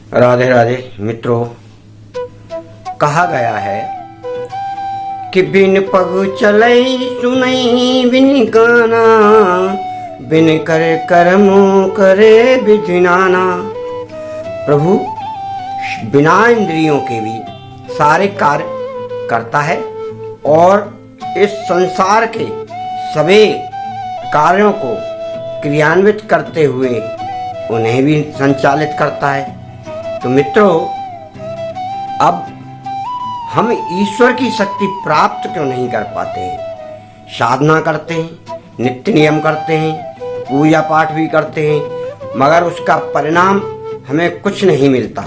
राधे राधे मित्रों। कहा गया है कि बिन पग चलई सुनई बिन गाना, बिन करे कर्म करे विधि नाना। प्रभु बिना इंद्रियों के भी सारे कार्य करता है और इस संसार के सभी कार्यों को क्रियान्वित करते हुए उन्हें भी संचालित करता है। तो मित्रों, अब हम ईश्वर की शक्ति प्राप्त क्यों नहीं कर पाते हैं? साधना करते हैं, नित्य नियम करते हैं, पूजा पाठ भी करते हैं, मगर उसका परिणाम हमें कुछ नहीं मिलता।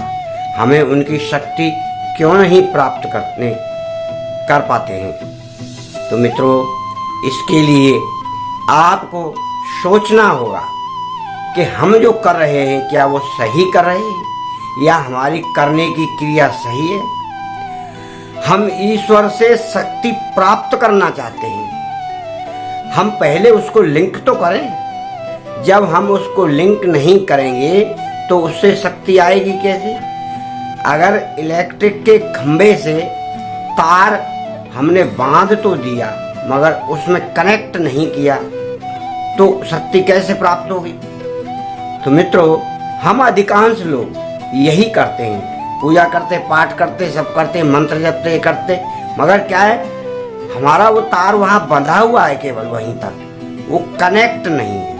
हमें उनकी शक्ति क्यों नहीं प्राप्त कर पाते हैं? तो मित्रों, इसके लिए आपको सोचना होगा कि हम जो कर रहे हैं क्या वो सही कर रहे हैं या हमारी करने की क्रिया सही है। हम ईश्वर से शक्ति प्राप्त करना चाहते हैं, हम पहले उसको लिंक तो करें। जब हम उसको लिंक नहीं करेंगे तो उससे शक्ति आएगी कैसे? अगर इलेक्ट्रिक के खंभे से तार हमने बांध तो दिया मगर उसमें कनेक्ट नहीं किया तो शक्ति कैसे प्राप्त होगी? तो मित्रों, हम अधिकांश लोग यही करते हैं, पूजा करते, पाठ करते, सब करते, मंत्र जपते करते, मगर क्या है, हमारा वो तार वहां बंधा हुआ है केवल वहीं तक, वो कनेक्ट नहीं है।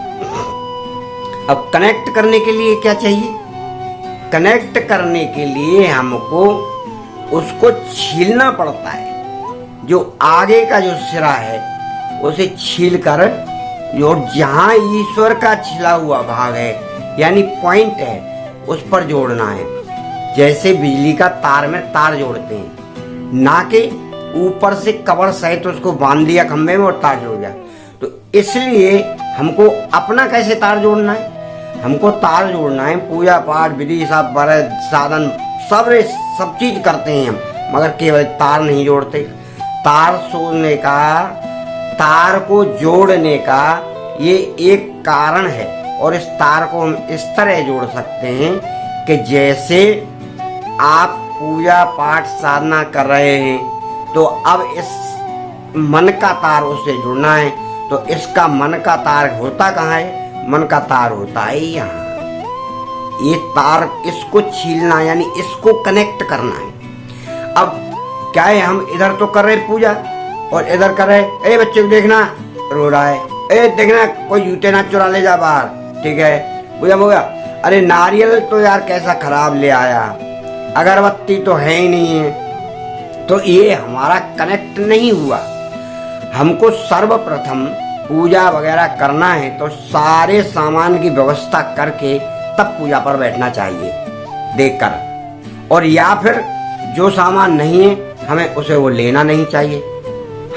अब कनेक्ट करने के लिए क्या चाहिए? कनेक्ट करने के लिए हमको उसको छीलना पड़ता है। जो आगे का जो सिरा है उसे छील कर और जहां ईश्वर का छिला हुआ भाग है यानी पॉइंट है उस पर जोड़ना है। जैसे बिजली का तार में तार जोड़ते हैं, ना कि ऊपर से कवर सहित उसको बांध दिया खंभे में और तार जुड़ गया। तो इसलिए हमको अपना कैसे तार जोड़ना है? हमको तार जोड़ना है, पूजा पाठ विधि सब व्रत साधन सब चीज करते हैं हम, मगर केवल तार नहीं जोड़ते। तार जोड़ने का, तार को जोड़ने का ये एक कारण है और इस तार को हम इस तरह जोड़ सकते हैं कि जैसे आप पूजा पाठ साधना कर रहे हैं तो अब इस मन का तार उससे जुड़ना है। तो इसका मन का तार होता कहाँ है? मन का तार होता है यहाँ। ये तार, इसको छीलना यानी इसको कनेक्ट करना है। अब क्या है, हम इधर तो कर रहे पूजा और इधर कर रहे, ए बच्चे को देखना रो रहा है, ए देखना कोई जूते ना चुरा ले जा बाहर, ठीक है, पूजा हो गया। अरे नारियल तो यार कैसा खराब ले आया, अगरबत्ती तो है ही नहीं है। तो ये हमारा कनेक्ट नहीं हुआ। हमको सर्वप्रथम पूजा वगैरह करना है तो सारे सामान की व्यवस्था करके तब पूजा पर बैठना चाहिए देखकर, और या फिर जो सामान नहीं है हमें उसे वो लेना नहीं चाहिए।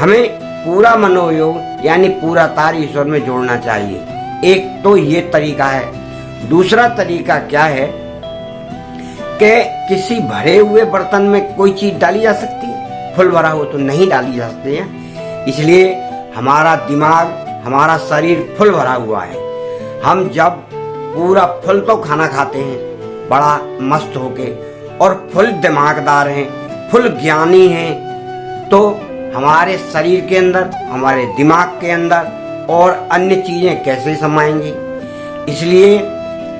हमें पूरा मनोयोग यानी पूरा तार ईश्वर में जोड़ना चाहिए। एक तो ये तरीका है। दूसरा तरीका क्या है कि किसी भरे हुए बर्तन में कोई चीज डाली जा सकती है? फुल भरा हो तो नहीं डाली जा सकती है। इसलिए हमारा दिमाग, हमारा शरीर फुल भरा हुआ है। हम जब पूरा फुल तो खाना खाते हैं बड़ा मस्त होके और फुल दिमागदार हैं, फुल ज्ञानी हैं, तो हमारे शरीर के अंदर, हमारे दिमाग के अंदर और अन्य चीजें कैसे समाएंगी? इसलिए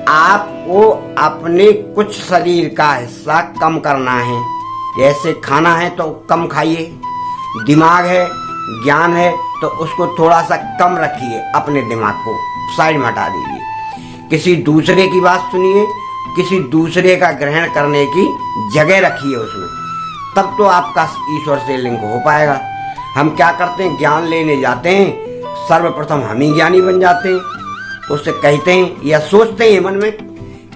आपको अपने कुछ शरीर का हिस्सा कम करना है। जैसे खाना है तो कम खाइए, दिमाग है, ज्ञान है तो उसको थोड़ा सा कम रखिए, अपने दिमाग को साइड में हटा दीजिए। किसी दूसरे की बात सुनिए, किसी दूसरे का ग्रहण करने की जगह रखिए उसमें, तब तो आपका ईश्वर से लिंक हो पाएगा। हम क्या करते हैं, ज्ञान लेने जाते हैं, सर्वप्रथम हम ही ज्ञानी बन जाते हैं। उससे कहते हैं या सोचते हैं मन में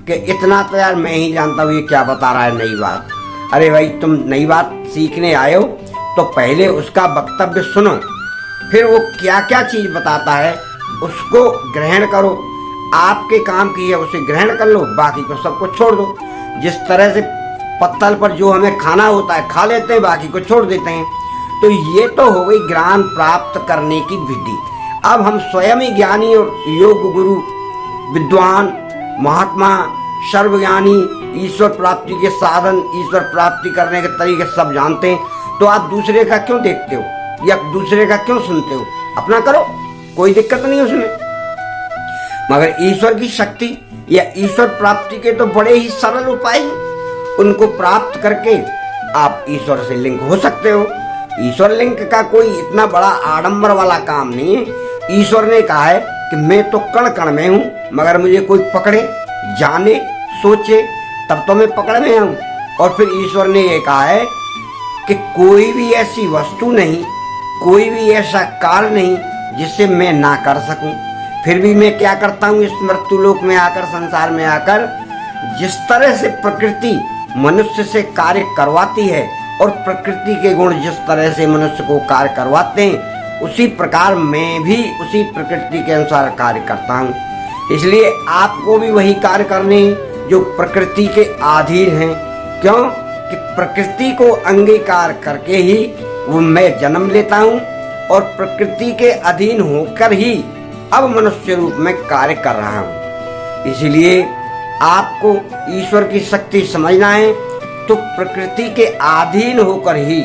कि इतना तो यार मैं ही जानता हूँ, ये क्या बता रहा है नई बात। अरे भाई, तुम नई बात सीखने आए हो तो पहले उसका वक्तव्य सुनो, फिर वो क्या क्या चीज बताता है उसको ग्रहण करो। आपके काम की है उसे ग्रहण कर लो, बाकी को सबको छोड़ दो। जिस तरह से पत्तल पर जो हमें खाना होता है खा लेते हैं, बाकी को छोड़ देते हैं। तो ये तो हो गई ज्ञान प्राप्त करने की विधि। अब हम स्वयं ही ज्ञानी और योग गुरु, विद्वान, महात्मा सर्वज्ञानी, ईश्वर प्राप्ति के साधन, ईश्वर प्राप्ति करने के तरीके सब जानते हैं, तो आप दूसरे का क्यों देखते हो या दूसरे का क्यों सुनते हो? अपना करो, कोई दिक्कत नहीं उसमें। मगर ईश्वर की शक्ति या ईश्वर प्राप्ति के तो बड़े ही सरल उपाय हैं। उनको प्राप्त करके आप ईश्वर से लिंक हो सकते हो। ईश्वर लिंक का कोई इतना बड़ा आडंबर वाला काम नहीं है। ईश्वर ने कहा है कि मैं तो कण कण में हूँ, मगर मुझे कोई पकड़े, जाने, सोचे तब तो मैं पकड़ में आऊँ। और फिर ईश्वर ने ये कहा है कि कोई भी ऐसी वस्तु नहीं, कोई भी ऐसा कार्य नहीं जिससे मैं ना कर सकूं। फिर भी मैं क्या करता हूँ, इस मृत्यु लोक में आकर, संसार में आकर, जिस तरह से प्रकृति मनुष्य से कार्य करवाती है और प्रकृति के गुण जिस तरह से मनुष्य को कार्य करवाते हैं, उसी प्रकार मैं भी उसी प्रकृति के अनुसार कार्य करता हूँ। इसलिए आपको भी वही कार्य करने जो प्रकृति के अधीन हैं। क्यों कि प्रकृति को अंगीकार करके ही वो मैं जन्म लेता हूँ और प्रकृति के अधीन होकर ही अब मनुष्य रूप में कार्य कर रहा हूँ। इसलिए आपको ईश्वर की शक्ति समझना है तो प्रकृति के अधीन होकर ही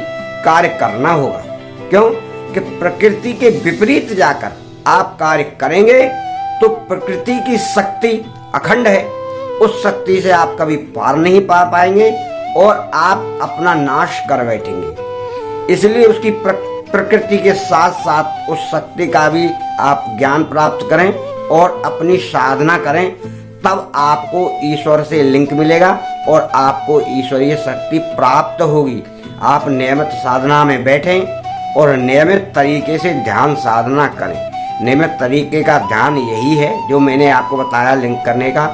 कार्य करना होगा। क्यों कि प्रकृति के विपरीत जाकर आप कार्य करेंगे तो प्रकृति की शक्ति अखंड है, उस शक्ति से आप कभी पार नहीं पा पाएंगे और आप अपना नाश कर बैठेंगे। इसलिए उसकी प्रकृति के साथ साथ उस शक्ति का भी आप ज्ञान प्राप्त करें और अपनी साधना करें, तब आपको ईश्वर से लिंक मिलेगा और आपको ईश्वरीय शक्ति प्राप्त होगी। आप नियमित साधना में बैठें और नियमित तरीके से ध्यान साधना करें। नियमित तरीके का ध्यान यही है जो मैंने आपको बताया लिंक करने का।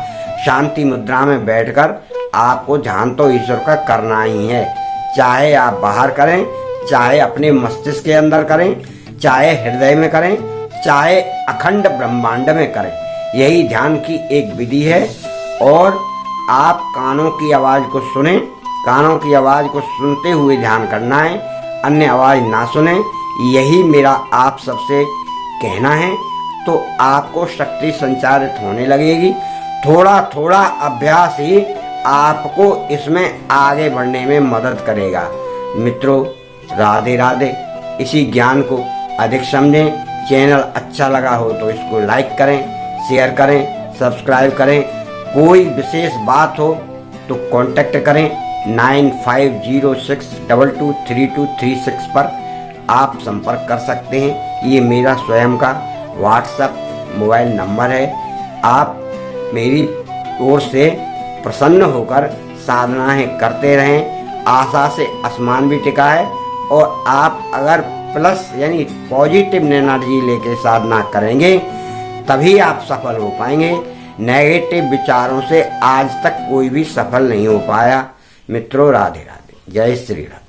शांति मुद्रा में बैठकर आपको ध्यान तो ईश्वर का करना ही है, चाहे आप बाहर करें, चाहे अपने मस्तिष्क के अंदर करें, चाहे हृदय में करें, चाहे अखंड ब्रह्मांड में करें। यही ध्यान की एक विधि है। और आप कानों की आवाज को सुने, कानों की आवाज को सुनते हुए ध्यान करना है, अन्य आवाज ना सुने। यही मेरा आप सबसे कहना है। तो आपको शक्ति संचारित होने लगेगी। थोड़ा थोड़ा अभ्यास ही आपको इसमें आगे बढ़ने में मदद करेगा। मित्रों, राधे राधे। इसी ज्ञान को अधिक समझें। चैनल अच्छा लगा हो तो इसको लाइक करें, शेयर करें, सब्सक्राइब करें। कोई विशेष बात हो तो कांटेक्ट करें 9506223236 पर आप संपर्क कर सकते हैं। ये मेरा स्वयं का व्हाट्सएप मोबाइल नंबर है। आप मेरी ओर से प्रसन्न होकर साधनाएं करते रहें। आशा से आसमान भी टिका है। और आप अगर प्लस यानी पॉजिटिव एनर्जी लेके साधना करेंगे तभी आप सफल हो पाएंगे। नेगेटिव विचारों से आज तक कोई भी सफल नहीं हो पाया। मित्रों, राधे राधे। जय श्री राम।